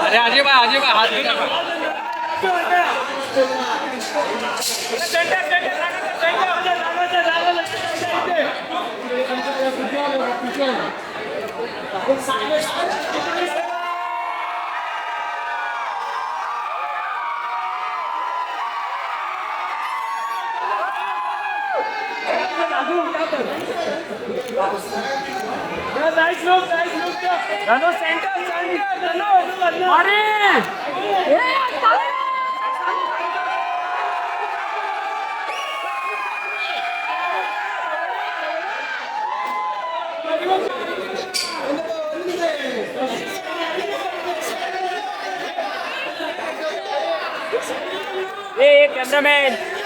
अरे आजे भाई हाथ Nice look. Dhanu, center. Dhanu. Mari. Hey, cameraman.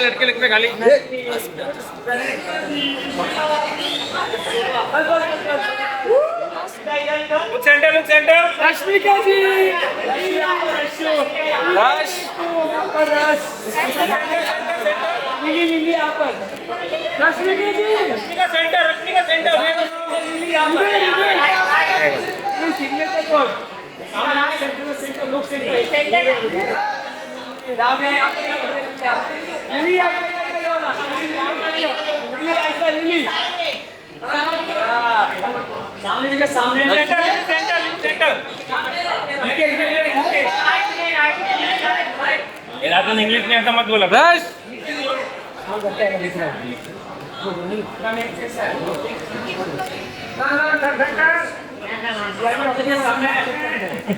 लड़के खाली सेंटर रश्मिका जी रश लिली यहाँ पर रश्मिका जी सेंटर सिग्नेचर कौन सेंटर लोग सेंटर लिली सामने इंग्लिश में ऐसा मत बोला बस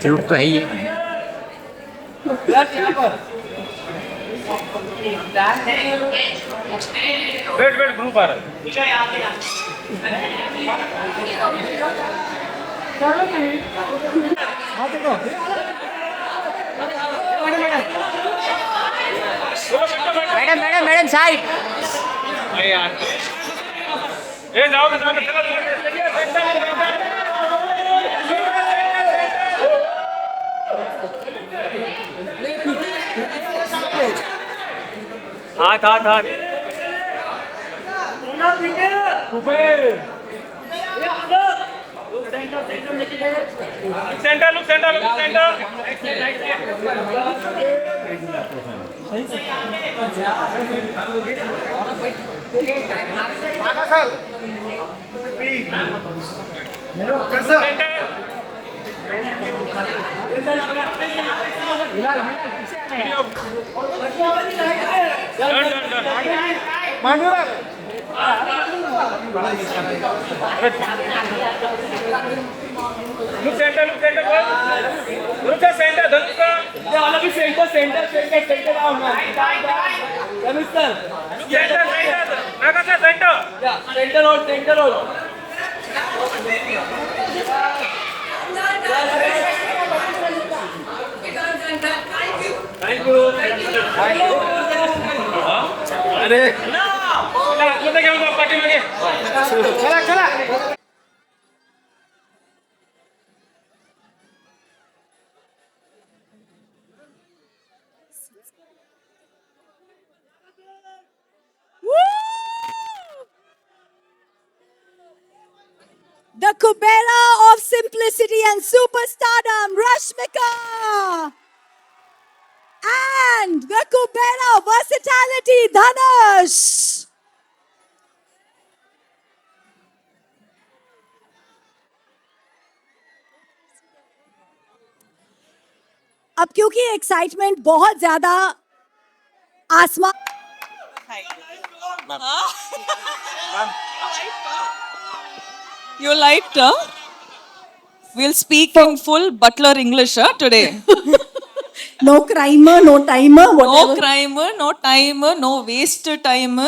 तो है ही वेट ग्रुप आ रहा है मैडम साइड ए जाओ हाथ सेंटर अरे चला The Kubera of simplicity and superstardom, Rashmika. And the Kubera of versatility, Dhanush. अब क्योंकि एक्साइटमेंट बहुत ज्यादा आसमान You liked, We'll speak in full butler English today. no crimer, no timer, No whatever. crime, no time, no waste time.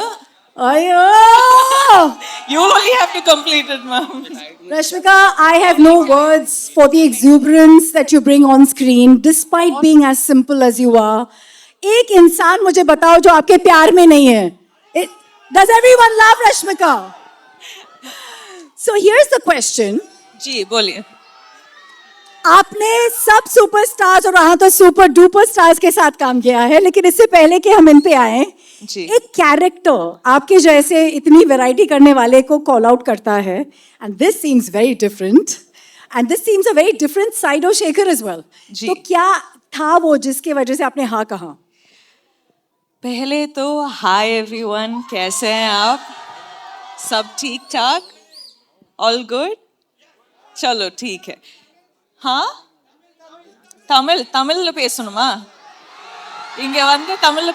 Ayo! You only have to complete it, ma'am. Rashmika, I have no words for the exuberance that you bring on screen, despite being as simple as you are. एक इंसान मुझे बताओ जो आपके प्यार में नहीं है. Does everyone love Rashmika? So here's the question. जी बोलिए. आपने सब सुपरस्टार्स और वहां तो सुपर डुपर स्टार्स के साथ काम किया है, लेकिन इससे पहले कि हम इन पे आए, जी. एक कैरेक्टर आपके जैसे इतनी वैरायटी करने वाले को कॉल आउट करता है, and this seems very different, and this seems a very different side of Shekhar as well. जी. तो क्या था वो जिसकी वजह से आपने हाँ कहा? पहले तो हाय एवरीवन, कैसे हैं आप? सब ठीक ठाक? All good? चलो ठीक है. हाँ, தமிழ்ல பேசணுமா? இங்க வந்து தமிழ்ல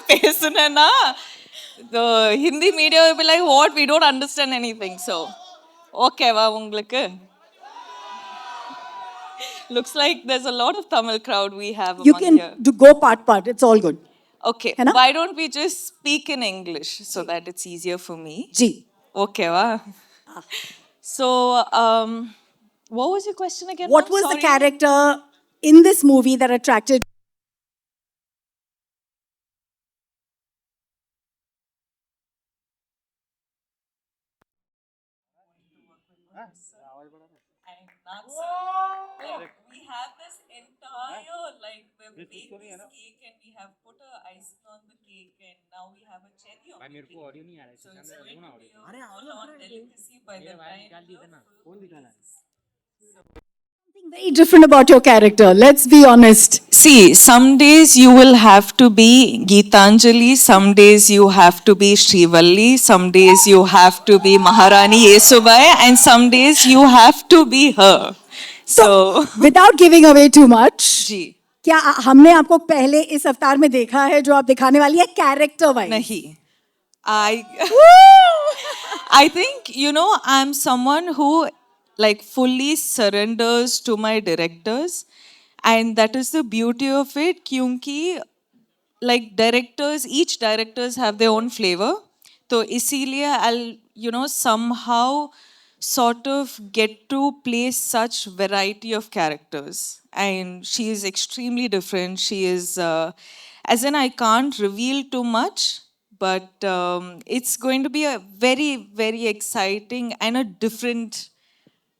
பேசுனேன்னா the Hindi media will be like, what, we don't understand anything. So ஓகேவா உங்களுக்கு? Looks like there's a lot of Tamil crowd we have You among can here. go part. It's all good. Okay, है ना? why don't we just speak in English so that it's easier for me? Ji. Okay, wow. So, what was your question again? What ma'am? was the Sorry. character in this movie that attracted? We have this entire, like, we've made this cake and we have put a icing on the cake and now we have a cherry on the cake. So it's going to be a full-on delicacy by the time the film releases. Something very different about your character. Let's be honest. See, some days you will have to be Geetanjali, some days you have to be Srivalli, some days you have to be Maharani Yesubai, and some days you have to be her. So, Without giving away too much, जी. क्या हमने आपको पहले इस अवतार में देखा है जो आप दिखाने वाली है कैरेक्टर वाइज? नहीं. I think, you know, I'm someone who like fully surrenders to my directors, and that is the beauty of it, kyunki like directors, each directors have their own flavor. So isliye I'll, you know, somehow sort of get to play such variety of characters, and she is extremely different. She is as in, I can't reveal too much, but it's going to be a very, very exciting and a different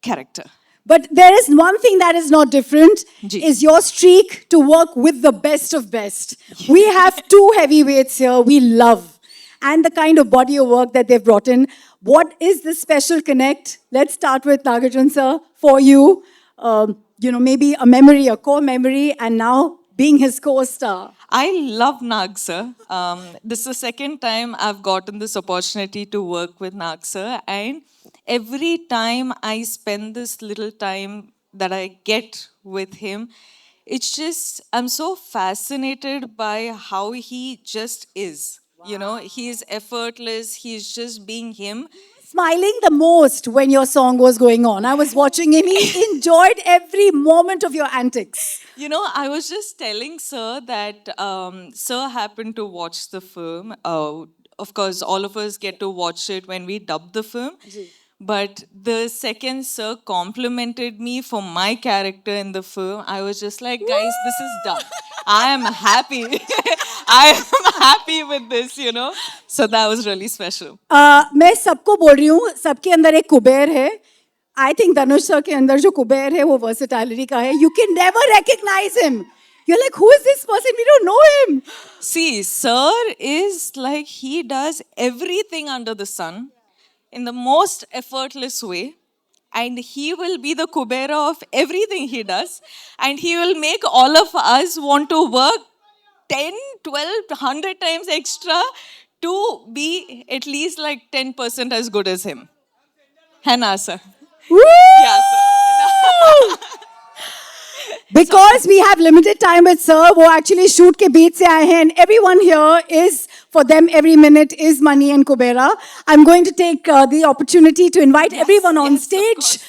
character. But there is one thing that is not different, Ji. is your streak to work with the best of best. We have two heavyweights here we love, and the kind of body of work that they've brought in. What is the special connect? Let's start with Nagarjun sir. For you, you know, maybe a memory, a core memory, and now being his co-star. I love Nag sir. This is the second time I've gotten this opportunity to work with Nag sir, and every time I spend this little time that I get with him, it's just, I'm so fascinated by how he just is. You know, he's effortless, he's just being him. Smiling the most when your song was going on. I was watching him. He enjoyed every moment of your antics. You know, I was just telling Sir that Sir happened to watch the film. Of course, all of us get to watch it when we dub the film. But the second Sir complimented me for my character in the film, I was just like, guys, this is done. I am happy. I am happy with this, you know. So that was really special. मैं सबको बोल रही हूँ, सबके अंदर एक कुबेर है. I think Dhanush sir के अंदर जो कुबेर है वो वर्सेटैलिटी का है. You can never recognize him. You're like, who is this person? We don't know him. See, Sir is like, he does everything under the sun in the most effortless way. And he will be the Kubera of everything he does. And he will make all of us want to work 10, 12, 100 times extra to be at least like 10% as good as him. Hai na, sir? Woo! Yeah, sir. Because we have limited time with sir, वो actually shoot के बीच से आए हैं, and everyone here is, for them, every minute is money and Kubera. I'm going to take the opportunity to invite everyone on yes, of stage. course.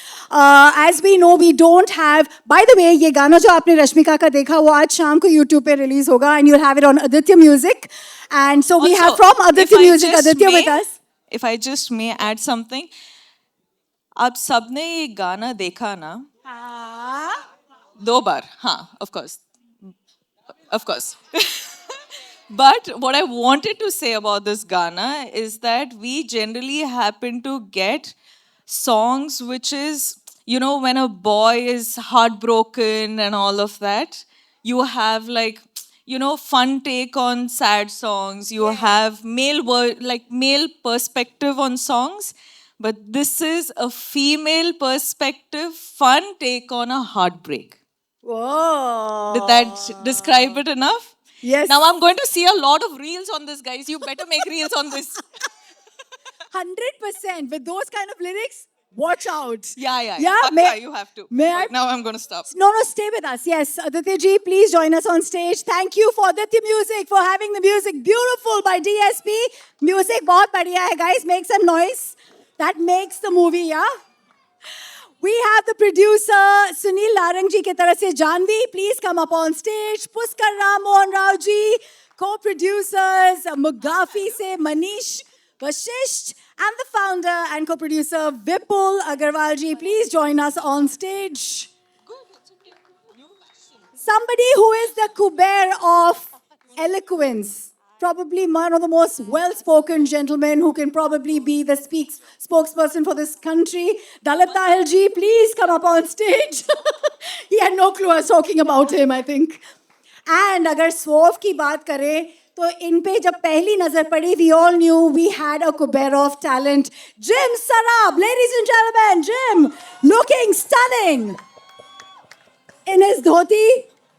As we know, we don't have. By the way, ये गाना जो आपने रश्मिका का देखा, वो आज शाम को YouTube पे release होगा, and you'll have it on Aditya Music. And so we have Also, from Aditya if I Music, just Aditya with may- us. If I just may add something, आप सबने ये गाना देखा ना? दो बार, हाँ, of course. But what I wanted to say about this Ghana is that we generally happen to get songs which is, you know, when a boy is heartbroken and all of that, you have like, you know, fun take on sad songs. You have male perspective on songs. But this is a female perspective, fun take on a heartbreak. Whoa. Did that describe it enough? Yes. Now I'm going to see a lot of reels on this, guys. You better make reels on this. 100% with those kind of lyrics. Watch out. Yeah. Yeah, Pakka, you have to. may I- But now I'm going to stop. No, stay with us. Yes, Aditya ji, please join us on stage. Thank you for Aditya Music for having the music beautiful by DSP. Music बहुत बढ़िया है, guys. Make some noise. That makes the movie, yeah? We have the producer Sunil Larang ji के तरफ से Janvi. Please come up on stage. Puskar Ram Mohan Rao ji. Co-producers Mugafi se Manish Vashisht. And the founder and co-producer Vipul Agarwal ji. Please join us on stage. Somebody who is the Kuber of eloquence. Probably one of the most well-spoken gentlemen who can probably be the spokesperson for this country. Dalit Tahil ji, please come up on stage. He had no clue I was talking about him, I think. And अगर Swerve की बात करें, तो इन पे जब पहली नजर पड़ी, we all knew we had a Kubera of talent. Jim Sarab, ladies and gentlemen, Jim, looking stunning. In his dhoti.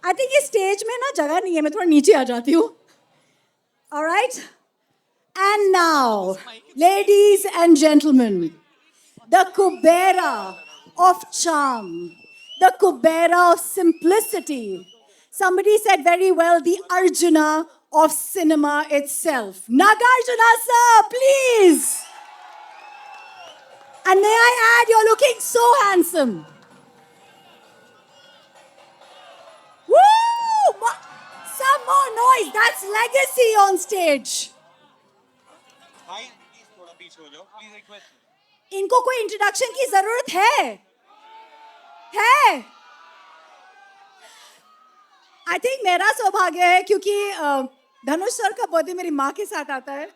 I think इस stage में ना जगह नहीं है, मैं थोड़ा नीचे आ जाती हूँ. All right? And now, ladies and gentlemen, the Kubera of charm, the Kubera of simplicity. Somebody said very well, the Arjuna of cinema itself. Nagarjuna sir, please. And may I add, you're looking so handsome. Woo! Some more noise. That's legacy on stage. इनको कोई introduction की जरूरत है? I think मेरा सौभाग्य है क्योंकि धनुष sir का बर्थडे मेरी माँ के साथ आता है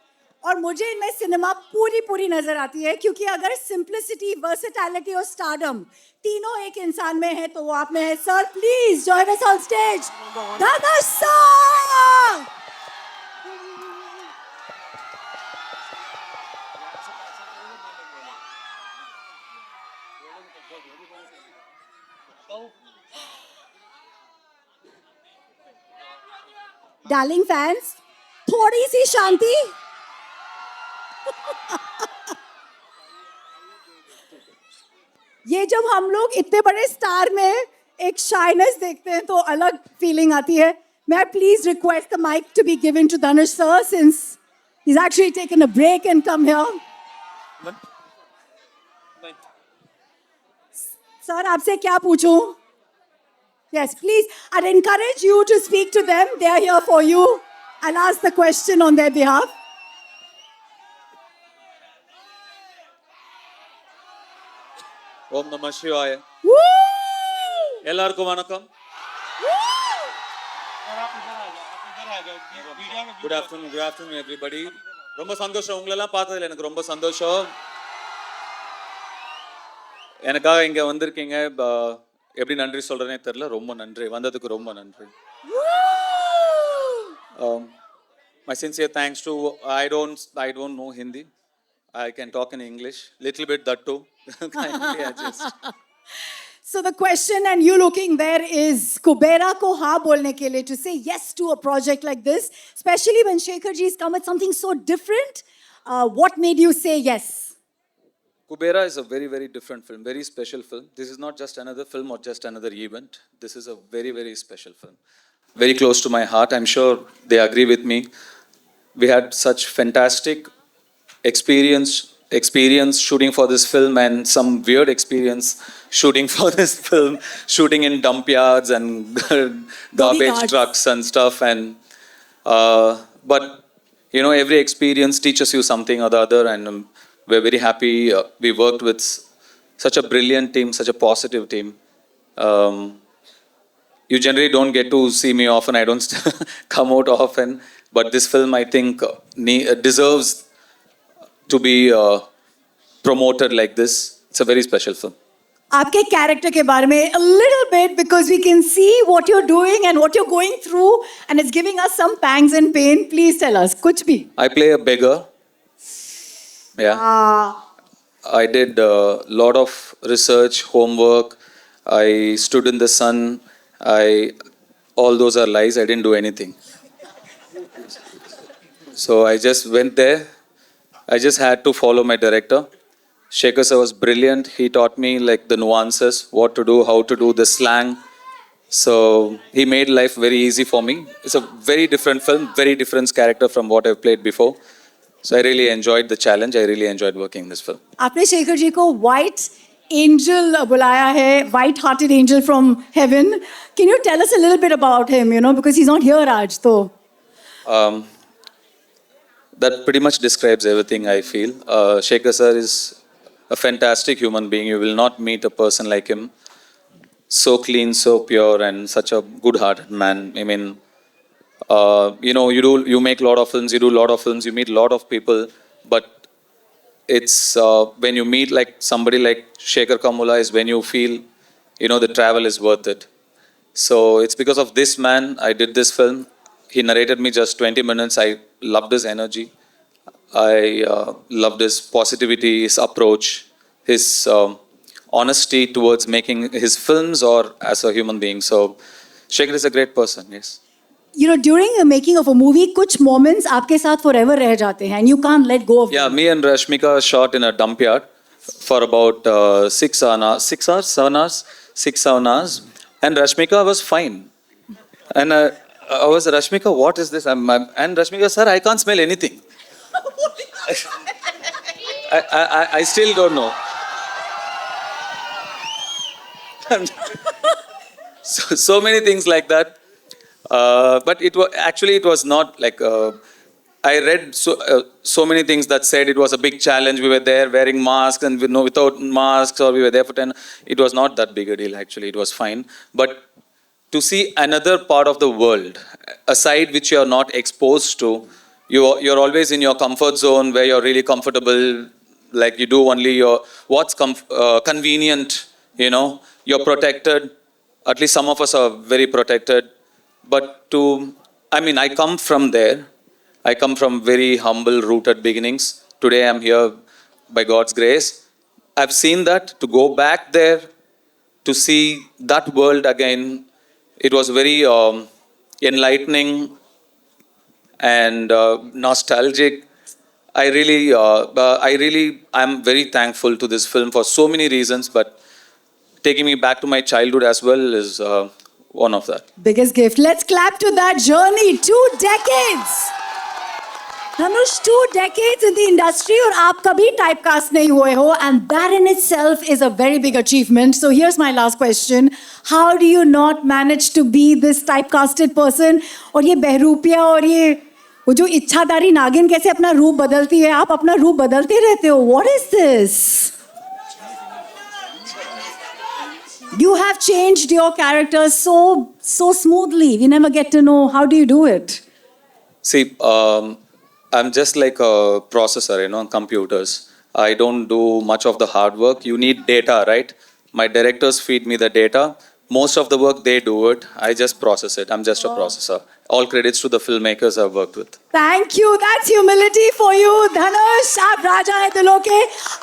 और मुझे इनमें सिनेमा पूरी नजर आती है क्योंकि अगर सिंप्लिसिटी, वर्सेटैलिटी और स्टारडम तीनों एक इंसान में है तो वो आप में है. Sir please join us on stage. Dhanush sir. Darling fans, थोड़ी सी शांति. ये जब हम लोग इतने बड़े स्टार में एक शाइनेस देखते हैं तो अलग फीलिंग आती है. May I please request the mic to be given to Dhanush sir since he's actually taken a break and come here. Sir, आपसे क्या पूछूं? Yes, please. I'd encourage you to speak to them. They are here for you. I'll ask the question on their behalf. ஓம் நம சிவாய. Woo! எல்லாருக்கும் வணக்கம். Good afternoon everybody. ரொம்ப சந்தோஷம் உங்களெல்லாம் பார்த்ததுல எனக்கு ரொம்ப சந்தோஷம். எனக்காக இங்க வந்திருக்கீங்க. எப்படி நன்றி சொல்றேனே தெரியல. ரொம்ப நன்றி, வந்ததுக்கு ரொம்ப நன்றி. My sincere thanks to I don't know Hindi. I can talk in English, little bit that too. Kindly adjust. So the question, and you looking there, is Kubera ko हाँ बोलने के लिए, to say yes to a project like this, especially when Shekhar ji has come with something so different. What made you say yes? Kubera is a very, very different film, very special film. This is not just another film or just another event. This is a very, very special film. Very close to my heart. I'm sure they agree with me. We had such fantastic experience shooting for this film and some weird experience shooting for this film, shooting in dump yards and garbage Bodyguards. trucks and stuff. And but you know, every experience teaches you something or the other, and we're very happy. We worked with such a brilliant team, such a positive team. You generally don't get to see me often. I don't come out often, but this film, I think, deserves to be promoted like this. It's a very special film. आपके character के बारे में a little bit because we can see what you're doing and what you're going through and it's giving us some pangs and pain. Please tell us. कुछ भी. I play a beggar. Yeah. I did a lot of research, homework. I stood in the sun. All those are lies. I didn't do anything. So I just went there. I just had to follow my director. Shekhar sir was brilliant. He taught me like the nuances, what to do, how to do, the slang. So he made life very easy for me. It's a very different film, very different character from what I've played before. So I really enjoyed the challenge. I really enjoyed working in this film. आपने शेखर जी को white angel बुलाया है, white-hearted angel from heaven. Can you tell us a little bit about him? You know, because he's not here, Raj. So. That pretty much describes everything I feel. Shekhar sir is a fantastic human being. You will not meet a person like him. So clean, so pure, and such a good-hearted man. I mean, you know, you make a lot of films, you do a lot of films, you meet a lot of people, but it's when you meet like somebody like Shekhar Kamula is when you feel, you know, the travel is worth it. So it's because of this man I did this film. He narrated me just 20 minutes. I loved his energy. I loved his positivity, his approach, his honesty towards making his films or as a human being. So Shekhar is a great person, yes. You know, during the making of a movie, कुछ moments आपके साथ forever रह जाते हैं and you can't let go of Yeah, them. me and Rashmika shot in a dump yard for about 7 hours. And Rashmika was fine. And I was, Rashmika, what is this? And Rashmika, sir, I can't smell anything. I still don't know. So many things like that. But it was not like I read so many things that said it was a big challenge. We were there wearing masks and without masks, or we were there for 10. It was not that big a deal. Actually, it was fine. But to see another part of the world, a side which you are not exposed to, you're always in your comfort zone where you're really comfortable. Like you do only what's convenient. You know, you're protected. At least some of us are very protected. But I come from there. I come from very humble, rooted beginnings. Today I'm here by God's grace. I've seen that. To go back there, to see that world again, it was very enlightening and nostalgic. I'm very thankful to this film for so many reasons, but taking me back to my childhood as well is one of that. Biggest gift. Let's clap to that journey. 2 decades. Dhanush, 2 decades in the industry और आप कभी typecast नहीं हुए हो, and that in itself is a very big achievement. So here's my last question. How do you not manage to be this typecasted person? और ये बहरूपिया और ये वो जो इच्छाधारी नागिन कैसे अपना रूप बदलती है? आप अपना रूप बदलते रहते हो. What is this? You have changed your character so smoothly. We never get to know. How do you do it? See, I'm just like a processor, computers. I don't do much of the hard work. You need data, right? My directors feed me the data. Most of the work, they do it. I just process it. I'm just a processor. All credits to the filmmakers I've worked with. Thank you. That's humility for you. Dhanush, आप राजा हैं दिलों के.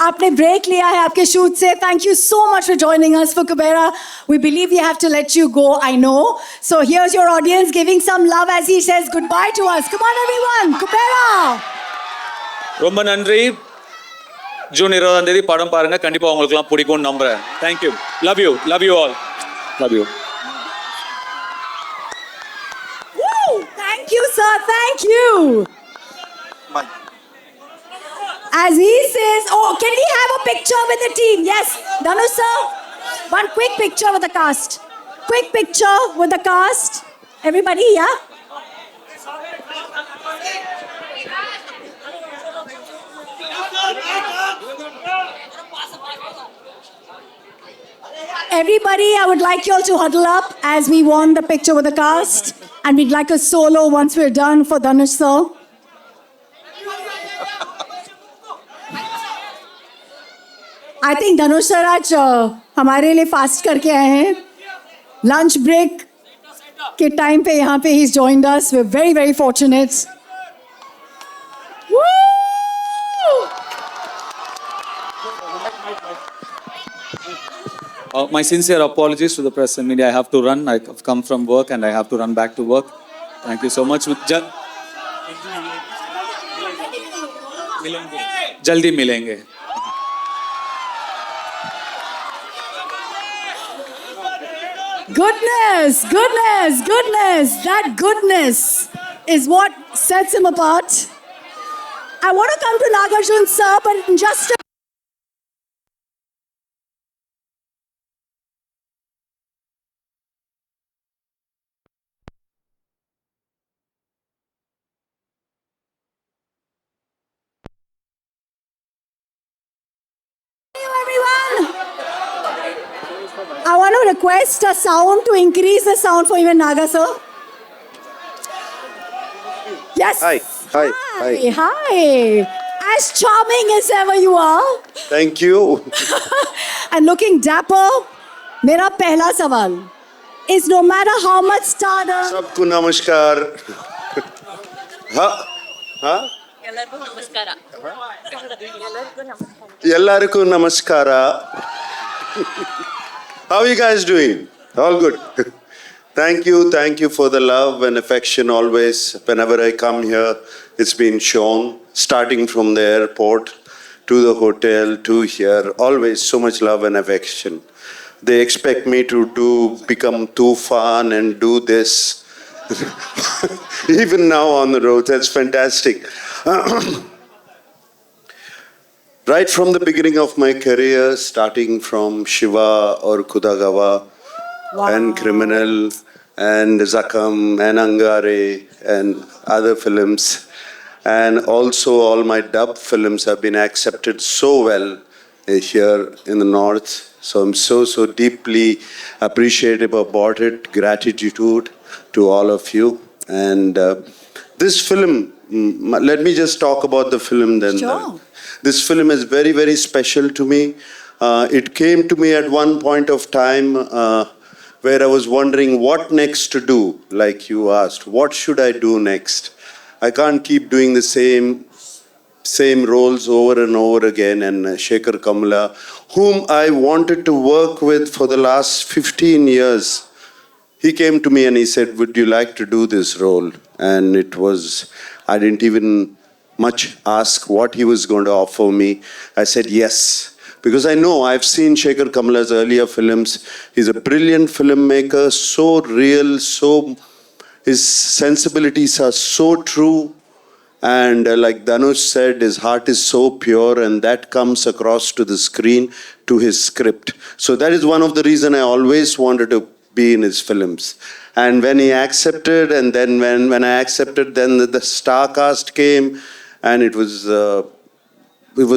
आपने break लिया है आपके shoot से. Thank you so much for joining us for Kubera. We believe we have to let you go, I know. So here's your audience giving some love as he says goodbye to us. Come on, everyone. Kubera. Romba Nandri. June 20ஆம் தேதி படம் பாருங்க, கண்டிப்பா உங்களுக்குலாம் பிடிக்கும்னு நம்புறேன். Thank you, love you all, love you. Woo! Thank you, sir. Thank you. As he says, oh, can we have a picture with the team? Yes, Dhanush sir. One quick picture with the cast. Quick picture with the cast. Everybody, yeah? Everybody, I would like you all to huddle up as we want the picture with the cast. And we'd like a solo once we're done for Dhanush sir. I think Dhanush sir आज हमारे लिए fast करके आए हैं. Lunch break के time पे यहाँ पे he's joined us. We're very, very fortunate. Woo! My sincere apologies to the press and media. I have to run. I've come from work and I have to run back to work. Thank you so much. जल्दी मिलेंगे. Goodness, goodness, goodness. That goodness is what sets him apart. I want to come to Nagarjun sir, but in just a everyone. I want to request a sound to increase the sound for even Naga sir. Yes. Hi, hi, Hi. hi. Hi. As charming as ever you are Thank you. and looking dapper. मेरा पहला सवाल is no matter how much stardom. सबको नमस्कार. हाँ हाँ ಎಲ್ಲರಿಗೂ ನಮಸ್ಕಾರ. How are you guys doing? All good. Thank you for the love and affection always. Whenever I come here, it's been shown, starting from the airport to the hotel to here. Always so much love and affection. They expect me to become too fun and do this. Even now on the road, that's fantastic. Right from the beginning of my career, starting from Shiva or Kudagawa and Criminal and Zakam and Angare and other films, and also all my dub films have been accepted so well here in the North. So I'm so deeply appreciative about it. Gratitude to all of you. And this film, let me just talk about the film then. Sure. This film is very, very special to me. It came to me at one point of time where I was wondering what next to do, like you asked. What should I do next? I can't keep doing the same roles over and over again. And Shekhar Kamala, whom I wanted to work with for the last 15 years, he came to me and he said, would you like to do this role? And it was, I didn't even much ask what he was going to offer me. I said yes, because I know I've seen Shekhar Kamala's earlier films. He's a brilliant filmmaker, so real, his sensibilities are so true. And like Dhanush said, his heart is so pure, and that comes across to the screen, to his script. So that is one of the reasons I always wanted to be in his films. And when he accepted, and then when I accepted, then the star cast came, and it was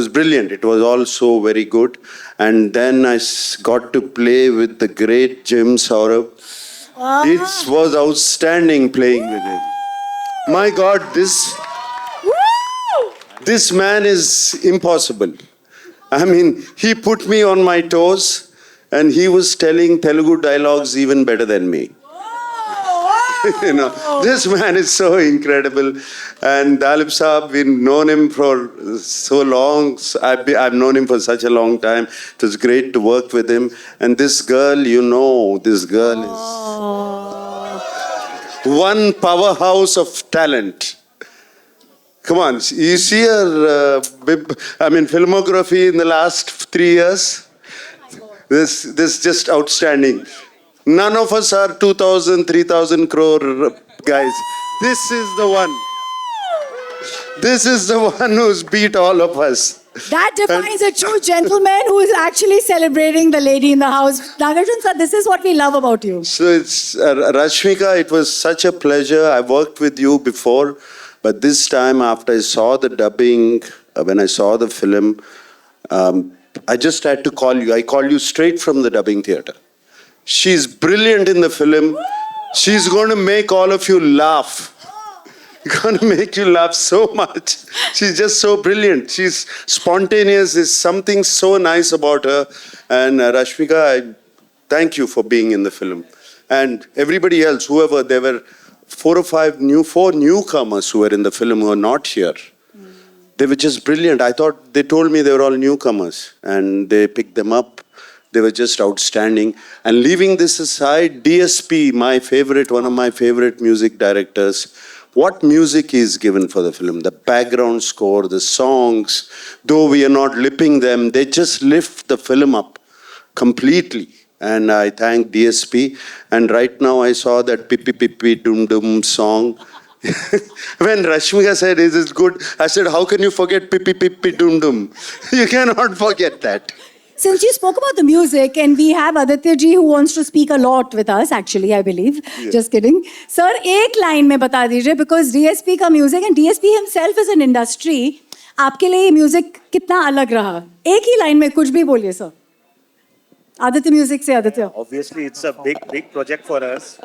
brilliant. It was also very good. And then I got to play with the great Jim Saurabh. It was outstanding playing with him. My God, this man is impossible. I mean, he put me on my toes, and he was telling Telugu dialogues even better than me. You know, this man is so incredible. And Dalip Saab, we've known him for so long. I've known him for such a long time. It was great to work with him. And this girl, this girl is one powerhouse of talent. Come on, you see her, filmography in the last 3 years? This is just outstanding. None of us are 2,000, 3,000 crore guys. This is the one. This is the one who's beat all of us. That defines a true gentleman who is actually celebrating the lady in the house. Nagarjun sir, this is what we love about you. So it's Rashmika, it was such a pleasure. I worked with you before, but this time after I saw the dubbing, when I saw the film, I just had to call you. I called you straight from the dubbing theater. She's brilliant in the film. She's going to make all of you laugh. Going to make you laugh so much. She's just so brilliant. She's spontaneous. There's something so nice about her. And Rashmika, I thank you for being in the film. And everybody else, whoever, there were 4 or 5 newcomers who were in the film who are not here. They were just brilliant. I thought they told me they were all newcomers, and they picked them up. They were just outstanding. And leaving this aside, DSP, one of my favorite music directors, what music is given for the film, the background score, the songs, though we are not lipping them, they just lift the film up completely. And I thank DSP. And right now I saw that Pippi Pippi Dum Dum song. When Rashmika said, is it good? I said, how can you forget Pippi Pippi Dum Dum? You cannot forget that. Since you spoke about the music, and we have Aditya ji who wants to speak a lot with us, actually, I believe. Yeah. Just kidding. Sir, एक line में बता दीजिए, because DSP का music, and DSP himself is an industry, आपके लिए ये music कितना अलग रहा? एक ही line में कुछ भी बोलिए, sir. Aditya Music से Aditya. Obviously, it's a big project for us.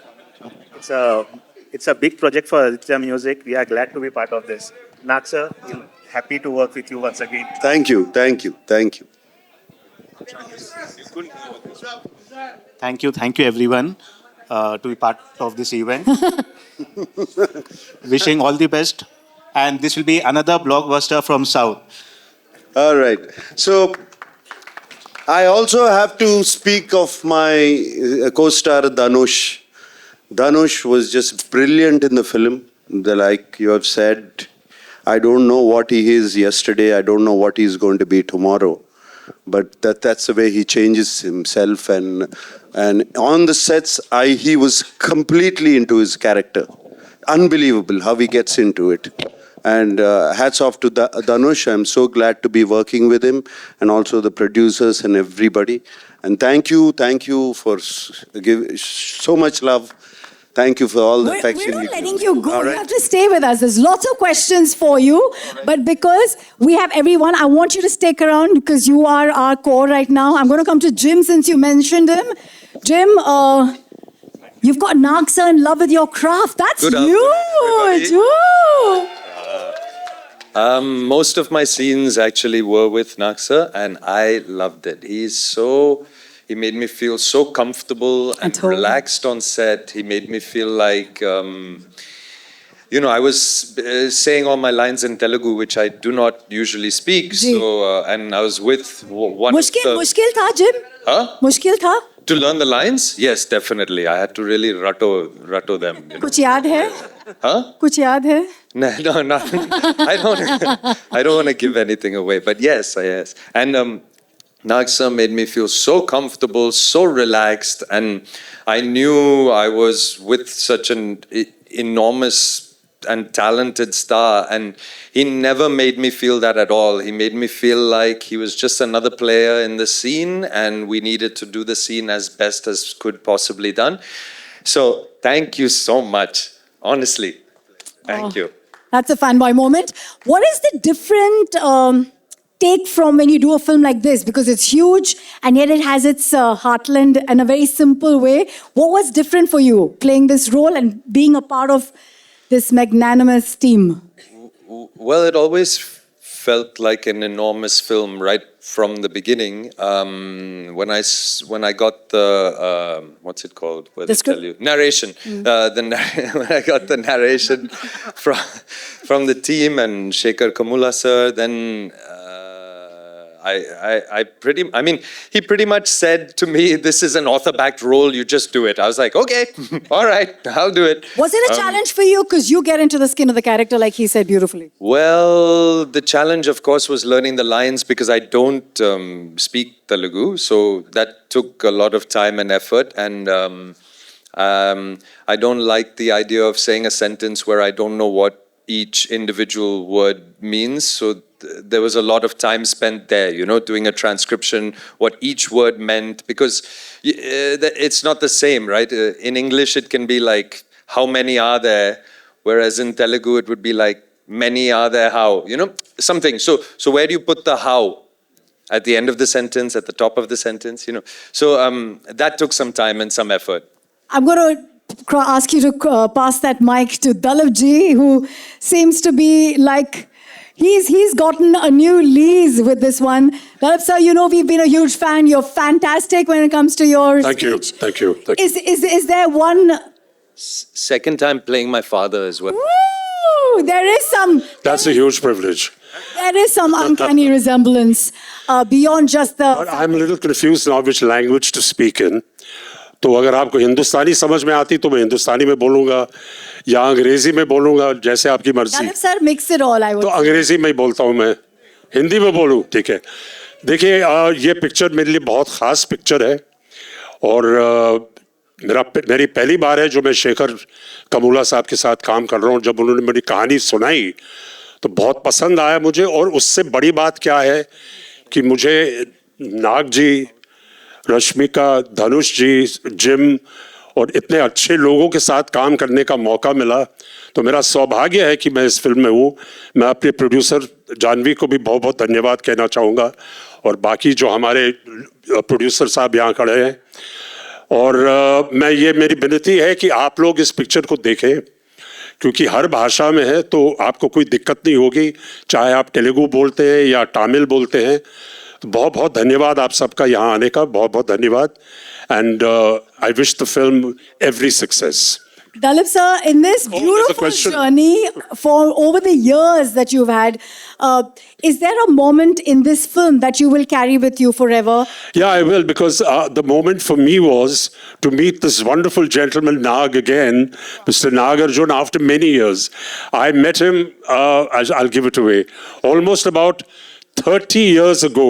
It's a big project for Aditya Music. We are glad to be part of this. Nag sir, happy to work with you once again. Thank you. Thank you everyone to be part of this event. Wishing all the best. And this will be another blockbuster from South. All right. So, I also have to speak of my co-star Dhanush. Dhanush was just brilliant in the film. Like you have said, I don't know what he is yesterday. I don't know what he's going to be tomorrow. But that's the way he changes himself. And on the sets, he was completely into his character. Unbelievable how he gets into it. And hats off to Dhanush. I'm so glad to be working with him, and also the producers and everybody. And thank you for giving so much love. Thank you for all the affection. We're not letting you go. Right. You have to stay with us. There's lots of questions for you. But because we have everyone, I want you to stick around because you are our core right now. I'm going to come to Jim since you mentioned him. Jim, you've got Nag sir in love with your craft. That's huge. Most of my scenes actually were with Nag sir, and I loved it. He made me feel so comfortable and relaxed on set. He made me feel like, I was saying all my lines in Telugu, which I do not usually speak. So, and I was with one Mushkil tha, Jim? Huh? Mushkil tha? To learn the lines? Yes, definitely. I had to really rattle them. Kuch yaad hai? Huh? Kuch yaad hai? No. I don't want to give anything away, but yes. And Nag sir made me feel so comfortable, so relaxed, and I knew I was with such an enormous and talented star, and he never made me feel that at all. He made me feel like he was just another player in the scene, and we needed to do the scene as best as could possibly done. So thank you so much, honestly. Thank you. That's a fanboy moment. What is the different take from when you do a film like this? Because it's huge and yet it has its heartland in a very simple way. What was different for you playing this role and being a part of this magnanimous team? Well, it always felt like an enormous film right from the beginning. When I got the what's it called? What the script? Tell you? Narration. When I got the narration from the team and Shekhar Kamula sir, then I mean, he pretty much said to me, "This is an author-backed role. You just do it." I was like, "Okay, all right, I'll do it." Was it a challenge for you? Because you get into the skin of the character, like he said beautifully. Well, the challenge, of course, was learning the lines because I don't speak Telugu, so that took a lot of time and effort. And I don't like the idea of saying a sentence where I don't know what each individual word means. So there was a lot of time spent there, you know, doing a transcription, what each word meant, because it's not the same, right? In English, it can be like, how many are there? Whereas in Telugu, it would be like, many are there, how? You know, something. So where do you put the how? At the end of the sentence, at the top of the sentence, you know? So that took some time and some effort. I'm going to ask you to pass that mic to Dalip ji, who seems to be like, he's gotten a new lease with this one. Dalip sir, you know we've been a huge fan. You're fantastic when it comes to your Thank you. Is there one... Second time playing my father as well. Woo! There is some... That's a huge privilege. There is some uncanny resemblance beyond just the... But I'm a little confused now which language to speak in. तो अगर आपको हिंदुस्तानी समझ में आती तो मैं हिंदुस्तानी में बोलूँगा या अंग्रेजी में बोलूँगा जैसे आपकी मर्जी. Dalip sir, mix it all, I would तो अंग्रेजी में ही बोलता हूँ मैं. हिंदी में बोलूँ, ठीक है. देखिए ये पिक्चर मेरे लिए बहुत ख़ास पिक्चर है और मेरी पहली बार है जो मैं शेखर कमूला साहब के साथ काम कर रहा हूँ. जब उन्होंने मेरी कहानी सुनाई तो बहुत पसंद आया मुझे और उससे बड़ी बात क्या है कि मुझे नाग जी, रश्मिका, धनुष जी, जिम और इतने अच्छे लोगों के साथ काम करने का मौका मिला. तो मेरा सौभाग्य है कि मैं इस फिल्म में हूँ. मैं अपने प्रोड्यूसर जानवी को भी बहुत बहुत धन्यवाद कहना चाहूँगा और बाकी जो हमारे प्रोड्यूसर साहब यहाँ खड़े हैं. और मेरी विनती है कि आप लोग इस पिक्चर को देखें क्योंकि हर भाषा में है तो आपको कोई दिक्कत नहीं होगी, चाहे आप तेलुगु बोलते हैं या तमिल बोलते हैं. तो बहुत बहुत धन्यवाद आप सबका यहाँ आने का. बहुत बहुत धन्यवाद. And I wish the film every success. Dalip sir, in this beautiful journey for over the years that you've had, is there a moment in this film that you will carry with you forever? Yeah, I will, because the moment for me was to meet this wonderful gentleman, Nag, again, Mr. Nagarjun, after many years. I met him, I'll give it away, almost about 30 years ago.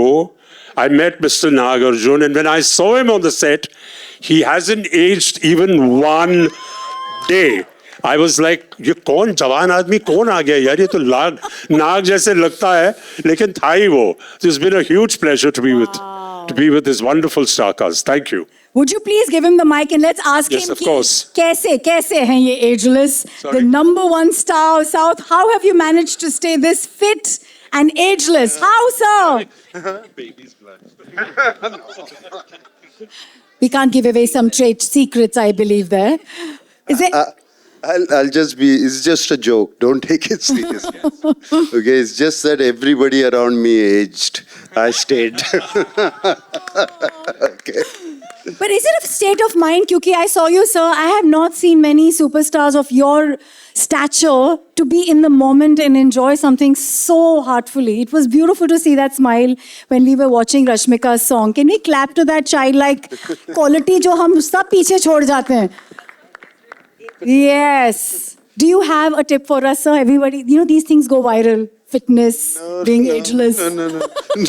I met Mr. Nagarjun, and when I saw him on the set, he hasn't aged even one day. I was like, ये कौन जवान आदमी कौन आ गया यार, ये तो नाग जैसे लगता है लेकिन था ही वो. So it's been a huge pleasure to be with this wonderful star cast. Thank you. Would you please give him the mic and let's ask Yes, him of course. कैसे हैं ये ageless, Sorry? the number one star of South? How have you managed to stay this fit and ageless? How, sir? Baby's blood. We can't give away some trade secrets, I believe there. Is it? I'll just be, it's just a joke. Don't take it seriously. Okay, it's just that everybody around me aged. I stayed. Okay. But is it a state of mind? Because I saw you, sir. I have not seen many superstars of your stature to be in the moment and enjoy something so heartfully. It was beautiful to see that smile when we were watching Rashmika's song. Can we clap to that childlike quality जो हम सब पीछे छोड़ जाते हैं? Yes. Do you have a tip for us, sir? Everybody, you know, these things go viral. Fitness, being ageless. No.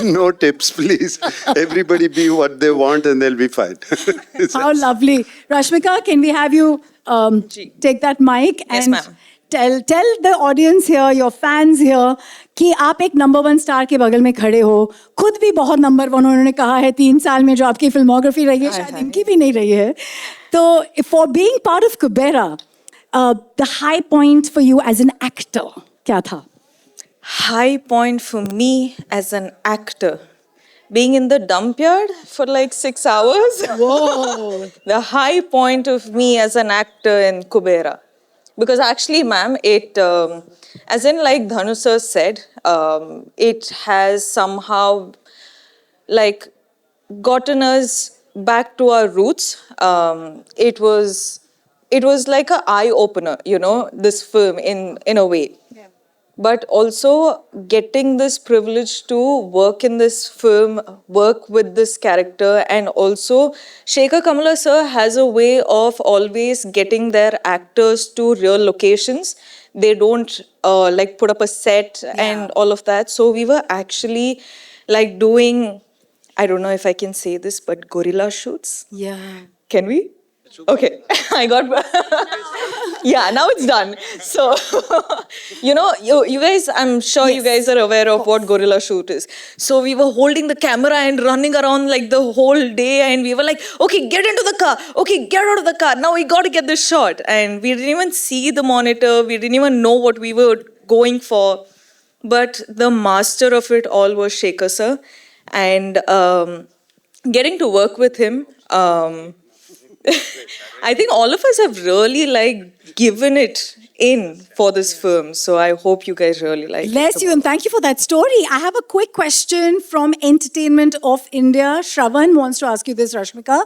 No tips, please. Everybody be what they want and they'll be fine. How lovely. Rashmika, can we have you take that mic Yes, and ma'am. tell the audience here, your fans here, कि आप एक number one star के बगल में खड़े हो. खुद भी बहुत नंबर वन उन्होंने कहा है 3 साल में जो आपकी फिल्मोग्राफी रही है शायद इनकी भी नहीं रही है. तो for being part of Kubera, the high point for you as an actor, क्या था? High point for me as an actor. Being in the dump yard for like 6 hours. Whoa. The high point of me as an actor in Kubera. Because actually, ma'am, it, as in like Dhanu sir said, it has somehow like gotten us back to our roots. It was like an eye opener, you know, this film in a way. but also getting this privilege to work in this film, work with this character, and also Shekhar Kamala sir has a way of always getting their actors to real locations. They don't like put up a set and all of that. So we were actually like doing, I don't know if I can say this, but gorilla shoots. Yeah. Can we? Okay, I got. Yeah, now it's done. So, you guys, I'm sure you guys are aware of what gorilla shoot is. So we were holding the camera and running around like the whole day, and we were like, okay, get into the car. Okay, get out of the car. Now we got to get this shot. And we didn't even see the monitor. We didn't even know what we were going for. But the master of it all was Shekhar sir. And getting to work with him, I think all of us have really like given it in for this film. So I hope you guys really like Bless it. you and thank you for that story. I have a quick question from Entertainment of India. Shravan wants to ask you this, Rashmika.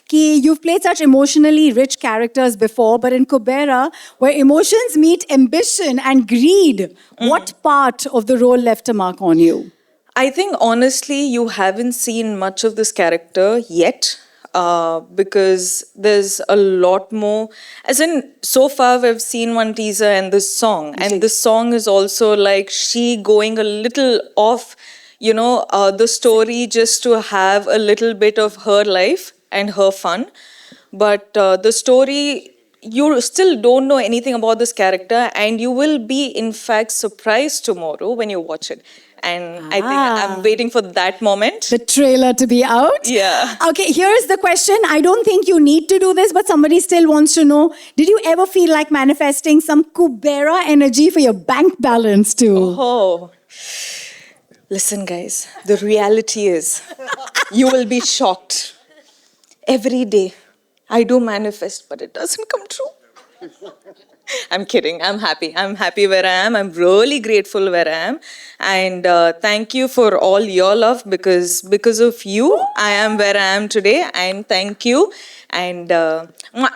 Ki you've played such emotionally rich characters before, but in Kubera, where emotions meet ambition and greed, what part of the role left a mark on you? I think honestly, you haven't seen much of this character yet. Because there's a lot more. As in, so far we've seen one teaser and this song. And this song is also like she going a little off, the story just to have a little bit of her life and her fun. But the story, you still don't know anything about this character, and you will be, in fact, surprised tomorrow when you watch it. And I think I'm waiting for that moment. The trailer to be out? Yeah. Okay, here's the question. I don't think you need to do this, but somebody still wants to know. Did you ever feel like manifesting some Kubera energy for your bank balance too? Oh. Listen, guys, the reality is you will be shocked. Every day I do manifest, but it doesn't come true. I'm kidding. I'm happy. I'm happy where I am. I'm really grateful where I am. And thank you for all your love, because of you, I am where I am today. And thank you. And mwah.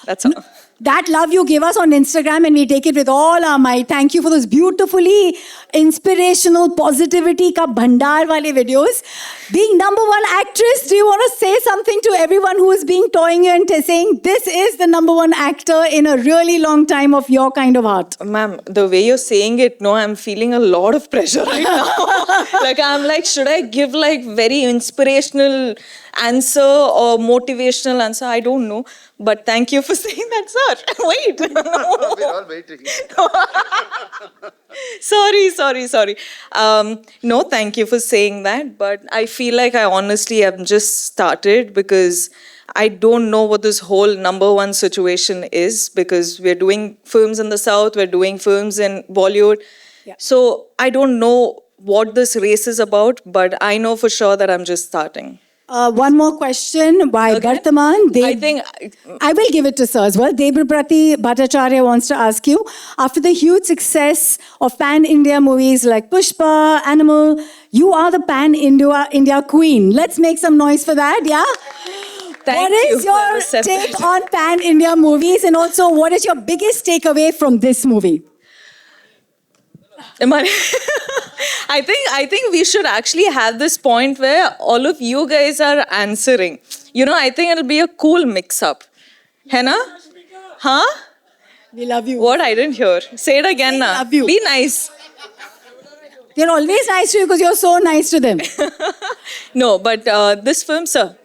That's all. That love you give us on Instagram, and we take it with all our might. Thank you for those beautifully inspirational positivity ka bhandar wale videos. Being #1 actress, do you want to say something to everyone who is being toying you and saying this is the #1 actor in a really long time of your kind of art? Ma'am, the way you're saying it, no, I'm feeling a lot of pressure right now. Like, I'm like, should I give like very inspirational answer or motivational answer? I don't know. But thank you for saying that, sir. Wait. We're all waiting. Sorry. No, thank you for saying that. But I feel like I honestly have just started, because I don't know what this whole #1 situation is, because we're doing films in the South, we're doing films in Bollywood. Yeah. So I don't know what this race is about, but I know for sure that I'm just starting. One more question by Bartaman. I think I will give it to sir as well. Debabrati Bhattacharya wants to ask you, after the huge success of pan-India movies like Pushpa, Animal, you are the pan-India queen. Let's make some noise for that, yeah? What is your take on pan-India movies, and also what is your biggest takeaway from this movie? I think we should actually have this point where all of you guys are answering. I think it'll be a cool mix-up. Hai na? Huh? We love you. What? I didn't hear. Say it again, We na. love you. Be nice. They're always nice to you because you're so nice to them. No, but this film, sir.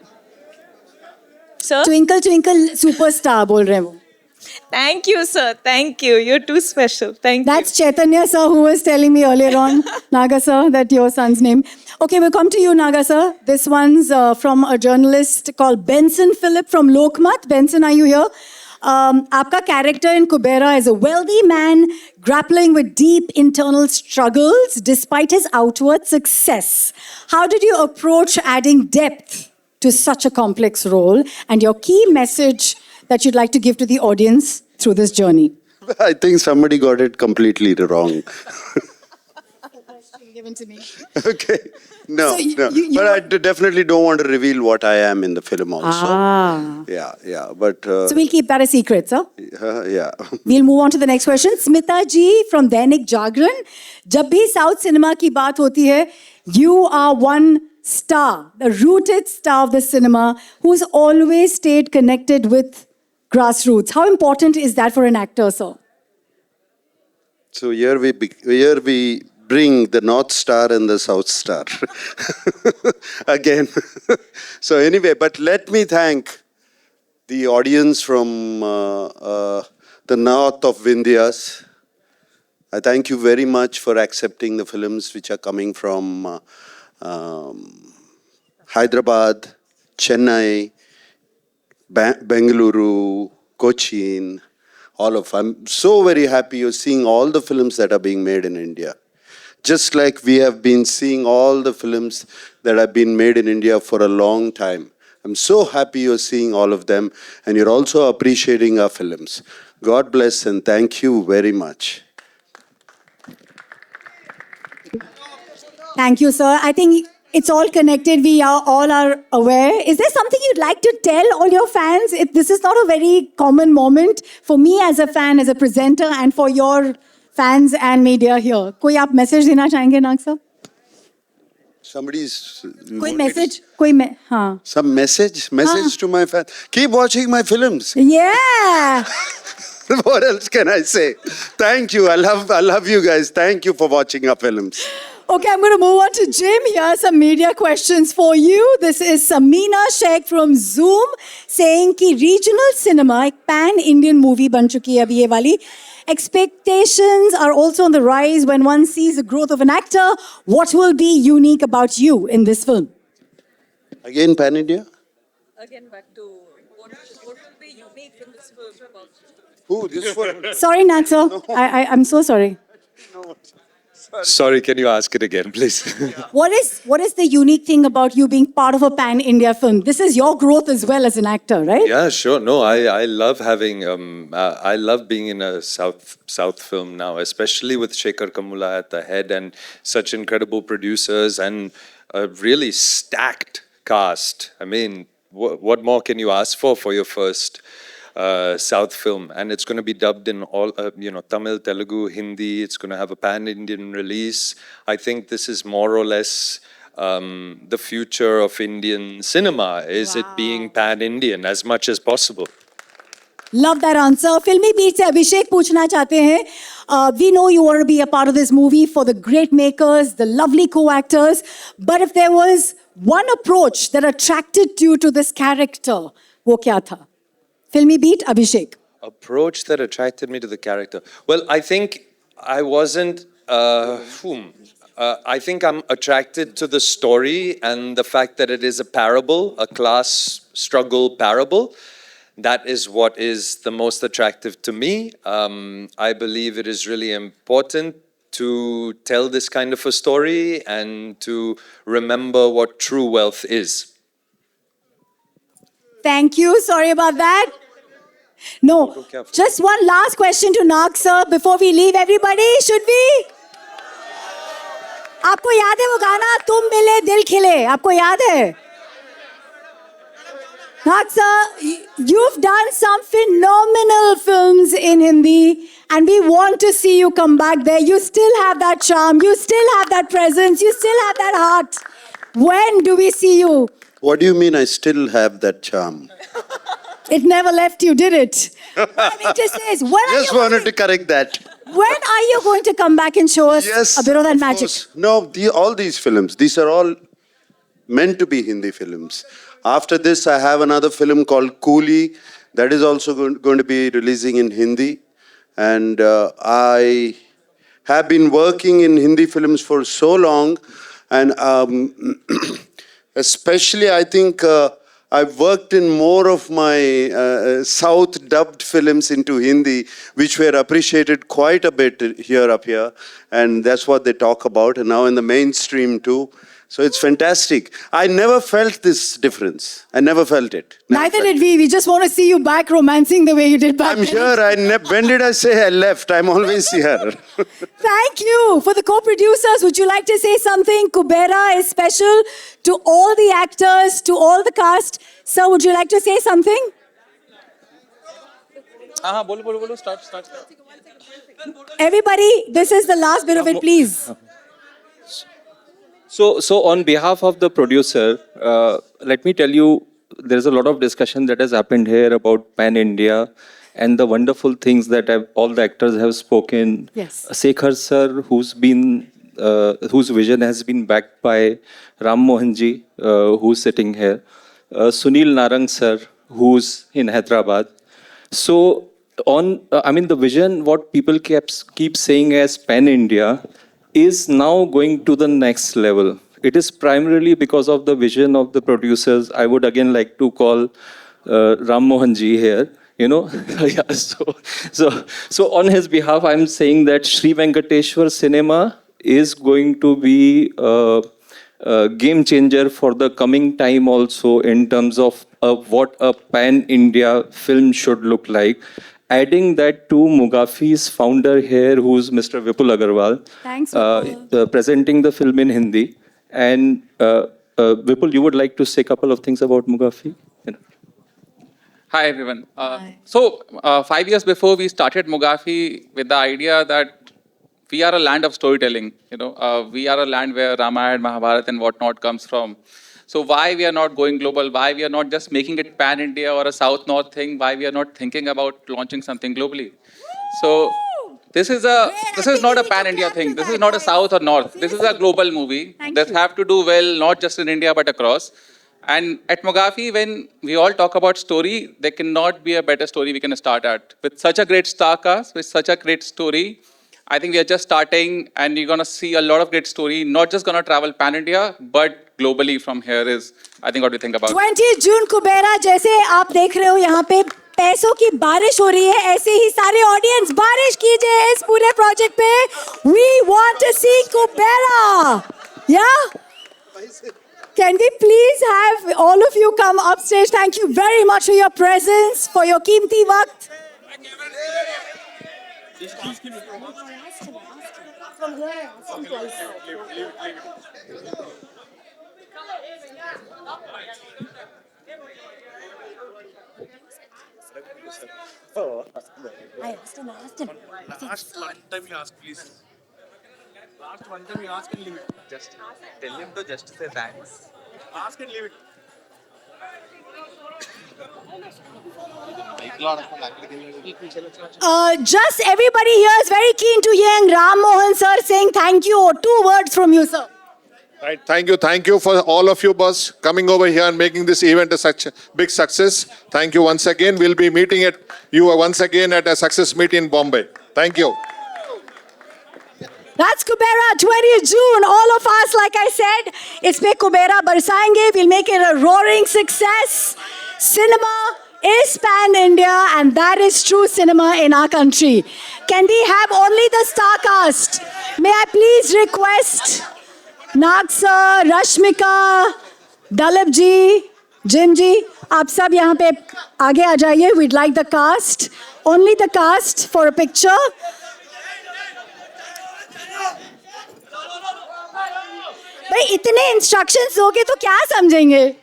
Sir? Twinkle, twinkle, superstar, bol rahe wo. Thank you, sir. Thank you. You're too special. Thank That's Chaitanya sir who was telling me earlier on, Naga sir, that your son's name. Okay, we'll come to you, Naga sir. This one's from a journalist called Benson Philip from Lokmat. Benson, are you here? Aapka character in Kubera is a wealthy man grappling with deep internal struggles despite his outward success. How did you approach adding depth to such a complex role, and your key message that you'd like to give to the audience through this journey? I think somebody got it completely wrong. given to me. Okay. No, So no. you but are- I definitely don't want to reveal what I am in the film also. Ah. Yeah. But So we'll keep that a secret, sir. yeah. We'll move on to the next question. Smita ji from Dainik Jagran. जब भी South cinema की बात होती है, you are one star, the rooted star of the cinema, who's always stayed connected with grassroots. How important is that for an actor, sir? So here we bring the North Star and the South Star again. So anyway, but let me thank the audience from the north of Vindhyas. I thank you very much for accepting the films which are coming from Hyderabad, Chennai, Bengaluru, Cochin, all of. I'm so very happy you're seeing all the films that are being made in India. Just like we have been seeing all the films that have been made in India for a long time. I'm so happy you're seeing all of them and you're also appreciating our films. God bless and thank you very much. Thank you, sir. I think it's all connected. We all are aware. Is there something you'd like to tell all your fans? This is not a very common moment for me as a fan, as a presenter, and for your fans and media here. कोई आप message देना चाहेंगे, नाग साहब? Somebody's. कोई message? हाँ. Some message to my fans. Keep watching my films. Yeah. What else can I say? Thank you. I love you guys. Thank you for watching our films. Okay, I'm going to move on to Jim. Here are some media questions for you. This is Samina Sheikh from Zoom saying कि regional cinema एक pan-Indian movie बन चुकी है अभी ये वाली. Expectations are also on the rise when one sees the growth of an actor. What will be unique about you in this film? Again, Pan India? Again, back to what will be unique in this film? Who? This one? Sorry, Nag sir. I'm so sorry. Sorry, can you ask it again, please? What is the unique thing about you being part of a pan-India film? This is your growth as well as an actor, right? Yeah, sure. No, I love having, I love being in a South film now, especially with Shekhar Kamula at the head and such incredible producers and a really stacked cast. I mean, what more can you ask for your first South film? And it's going to be dubbed in all, Tamil, Telugu, Hindi. It's going to have a pan-Indian release. I think this is more or less the future of Indian cinema, is it being pan-Indian as much as possible. Love that answer. Filmy Beat से अभिषेक पूछना चाहते हैं. We know you want to be a part of this movie for the great makers, the lovely co-actors. But if there was one approach that attracted you to this character, वो क्या था? Filmy Beat, Abhishek. Approach that attracted me to the character. Well, I think I wasn't. I think I'm attracted to the story and the fact that it is a parable, a class struggle parable. That is what is the most attractive to me. I believe it is really important to tell this kind of a story and to remember what true wealth is. Thank you. Sorry about that. No, just one last question to Nag sir before we leave. Everybody, should we? आपको याद है वो गाना तुम मिले दिल खिले? आपको याद है? Nag sir, you've done some phenomenal films in Hindi and we want to see you come back there. You still have that charm, you still have that presence, you still have that heart. When do we see you? What do you mean I still have that charm? It never left you, did it? What I mean to say is, Just wanted to correct that. when are you going to come back and show us a bit of that magic? Course. No, all these films, these are all meant to be Hindi films. After this, I have another film called Coolie that is also going to be releasing in Hindi. And I have been working in Hindi films for so long. And especially, I think I've worked in more of my South dubbed films into Hindi, which were appreciated quite a bit up here. And that's what they talk about. And now in the mainstream too. So it's fantastic. I never felt this difference. I never felt it. Never Neither felt did we. We just want to see you back romancing the way you did back I'm then. here. When did I say I left? I'm always here. Thank you. For the co-producers, would you like to say something? Kubera is special to all the actors, to all the cast. Sir, would you like to say something? bolo, start. Everybody, this is the last bit of it, please. So on behalf of the producer, let me tell you, there's a lot of discussion that has happened here about Pan India and the wonderful things that all the actors have spoken. Yes. Sekhar sir, whose vision has been backed by Ram Mohan ji, who's sitting here. Sunil Narang sir, who's in Hyderabad. So the vision, what people keep saying as Pan India, is now going to the next level. It is primarily because of the vision of the producers. I would again like to call Ram Mohan ji here. Yeah, so on his behalf, I'm saying that Sri Venkateshwar Cinema is going to be a game changer for the coming time also in terms of what a pan-India film should look like. Adding that to Mugafi's founder here, who's Mr. Vipul Agarwal, Thanks, Vipul. presenting the film in Hindi. And Vipul, you would like to say a couple of things about Mugafi? Hi everyone. Hi. So 5 years before we started Mugafi with the idea that we are a land of storytelling. We are a land where Ramayana, Mahabharata, and whatnot comes from. So why we are not going global? Why we are not just making it pan-India or a South-North thing? Why we are not thinking about launching something globally? So this is not a pan-India thing. This is not a South or North. This is a global movie that have to do well, not just in India, but across. And at Mugafi, when we all talk about story, there cannot be a better story we can start at. With such a great star cast, with such a great story, I think we are just starting and you're going to see a lot of great story, not just going to travel pan-India, but globally from here is, I think, what we think about. 20 जून कुबेरा जैसे आप देख रहे हो यहाँ पे पैसों की बारिश हो रही है ऐसे ही सारे ऑडियंस बारिश कीजिए इस पूरे प्रोजेक्ट पे We want to see Kubera. Yeah? Can we please have all of you come upstage? Thank you very much for your presence, for your कीमती वक्त. I asked him. Last one time you ask, please. Last one time you ask and leave it. Just tell him to just say thanks. Ask and leave it. Just everybody here is very keen to hear Ram Mohan sir saying thank you. 2 words from you, sir. Right. Thank you for all of you, boss, coming over here and making this event such a big success. Thank you once again. We'll be meeting you once again at a success meet in Bombay. Thank you. That's Kubera, 20th June. All of us, like I said, it's pe Kubera barsayenge. We'll make it a roaring success. Cinema is pan-India, and that is true cinema in our country. Can we have only the star cast? May I please request Nag sir, Rashmika, Dalip ji, Jim ji, आप सब यहाँ पे आगे आ जाइए. We'd like the cast, only the cast for a picture. भाई इतने instructions दोगे तो क्या समझेंगे?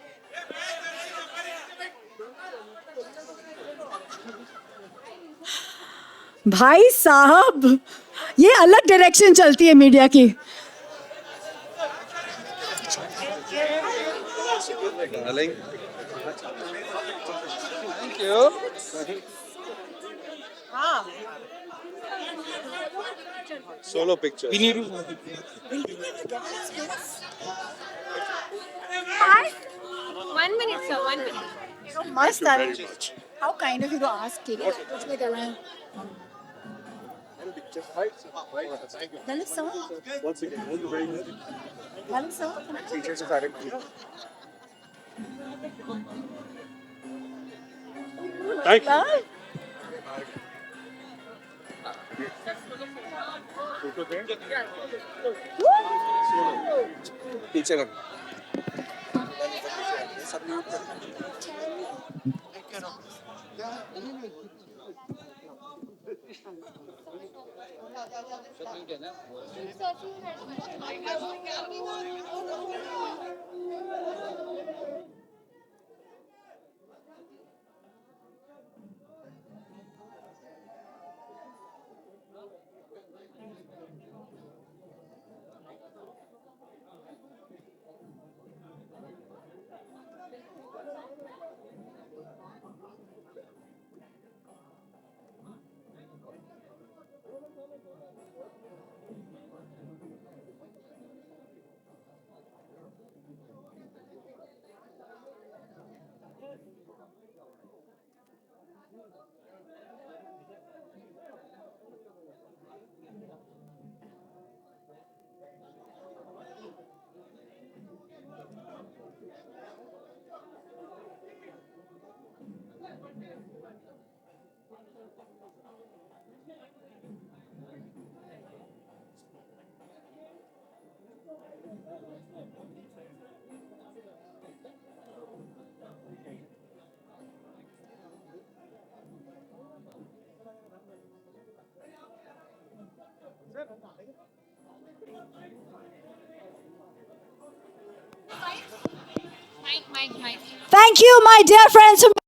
भाई साहब, ये अलग डायरेक्शन चलती है मीडिया की. Thank you. Solo picture. We need to. Hi. 1 minute, sir. 1 minute. मस्त है. How kind of you to ask के लिए कुछ भी कर रहे हैं. Dalip sir. Dalip sir. Thank you. पीछे कर Mike. Thank you, my dear friends.